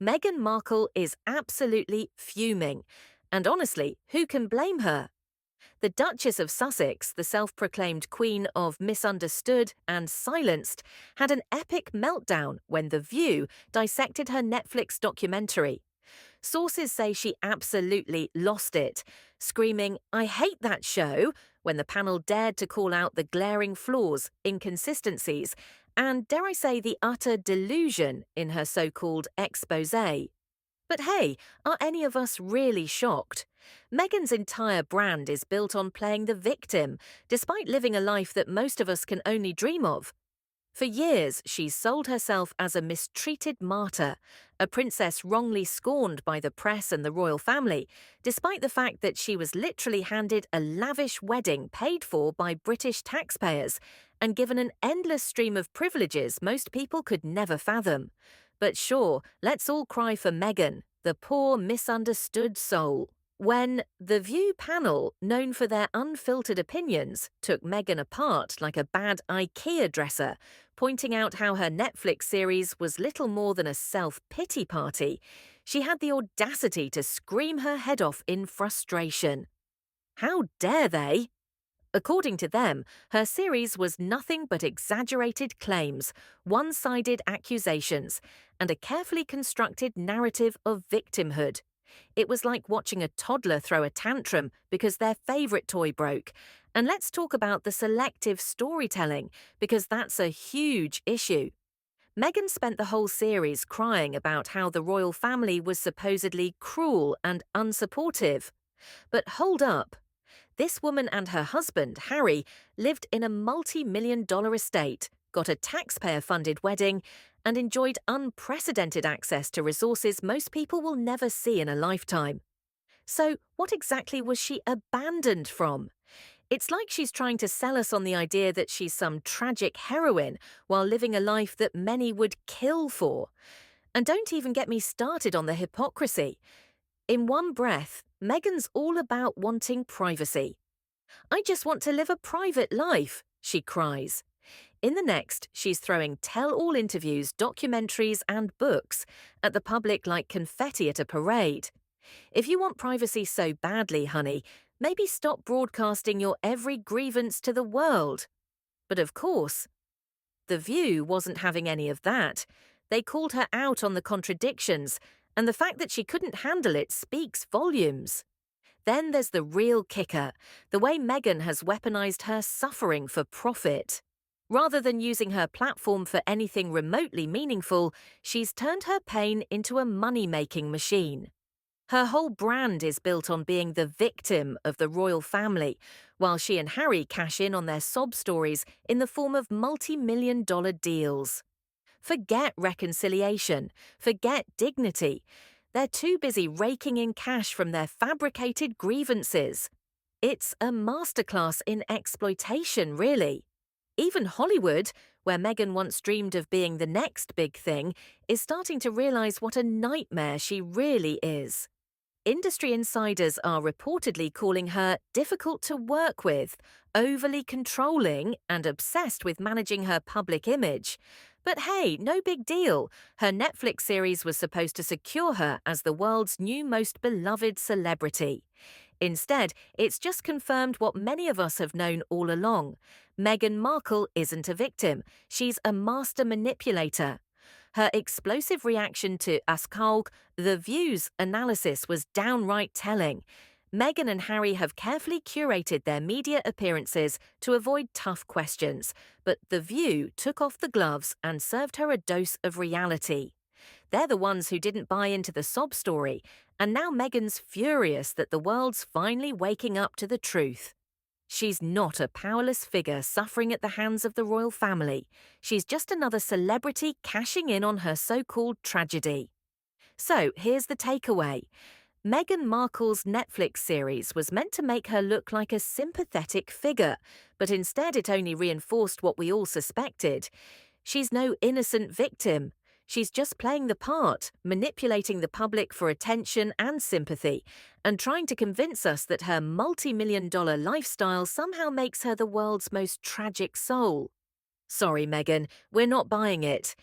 Meghan Markle is absolutely fuming. And honestly, who can blame her? The Duchess of Sussex, the self-proclaimed queen of misunderstood and silenced, had an epic meltdown when The View dissected her Netflix documentary. Sources say she absolutely lost it, screaming, "I hate that show," when the panel dared to call out the glaring flaws, inconsistencies, and, dare I say, the utter delusion in her so-called exposé. But hey, are any of us really shocked? Meghan's entire brand is built on playing the victim, despite living a life that most of us can only dream of. For years, she's sold herself as a mistreated martyr, a princess wrongly scorned by the press and the royal family, despite the fact that she was literally handed a lavish wedding paid for by British taxpayers and given an endless stream of privileges most people could never fathom. But sure, let's all cry for Meghan, the poor misunderstood soul. When The View panel, known for their unfiltered opinions, took Meghan apart like a bad IKEA dresser, pointing out how her Netflix series was little more than a self-pity party, she had the audacity to scream her head off in frustration. How dare they? According to them, her series was nothing but exaggerated claims, one-sided accusations, and a carefully constructed narrative of victimhood. It was like watching a toddler throw a tantrum because their favorite toy broke. And let's talk about the selective storytelling, because that's a huge issue. Meghan spent the whole series crying about how the royal family was supposedly cruel and unsupportive. But hold up. This woman and her husband, Harry, lived in a multi-million-dollar estate, got a taxpayer-funded wedding, and enjoyed unprecedented access to resources most people will never see in a lifetime. So, what exactly was she abandoned from? It's like she's trying to sell us on the idea that she's some tragic heroine while living a life that many would kill for. And don't even get me started on the hypocrisy. In one breath, Meghan's all about wanting privacy. "I just want to live a private life," she cries. In the next, she's throwing tell-all interviews, documentaries, and books at the public like confetti at a parade. If you want privacy so badly, honey, maybe stop broadcasting your every grievance to the world. But of course, The View wasn't having any of that. They called her out on the contradictions, and the fact that she couldn't handle it speaks volumes. Then there's the real kicker, the way Meghan has weaponized her suffering for profit. Rather than using her platform for anything remotely meaningful, she's turned her pain into a money-making machine. Her whole brand is built on being the victim of the royal family, while she and Harry cash in on their sob stories in the form of multi-million-dollar deals. Forget reconciliation, forget dignity. They're too busy raking in cash from their fabricated grievances. It's a masterclass in exploitation, really. Even Hollywood, where Meghan once dreamed of being the next big thing, is starting to realize what a nightmare she really is. Industry insiders are reportedly calling her difficult to work with, overly controlling, and obsessed with managing her public image. But hey, no big deal. Her Netflix series was supposed to secure her as the world's new most beloved celebrity. Instead, it's just confirmed what many of us have known all along. Meghan Markle isn't a victim. She's a master manipulator. Her explosive reaction to Askaug, The View's analysis was downright telling. Meghan and Harry have carefully curated their media appearances to avoid tough questions, but The View took off the gloves and served her a dose of reality. They're the ones who didn't buy into the sob story, and now Meghan's furious that the world's finally waking up to the truth. She's not a powerless figure suffering at the hands of the royal family. She's just another celebrity cashing in on her so-called tragedy. So here's the takeaway. Meghan Markle's Netflix series was meant to make her look like a sympathetic figure, but instead it only reinforced what we all suspected. She's no innocent victim. She's just playing the part, manipulating the public for attention and sympathy, and trying to convince us that her multi-million-dollar lifestyle somehow makes her the world's most tragic soul. Sorry, Meghan, we're not buying it.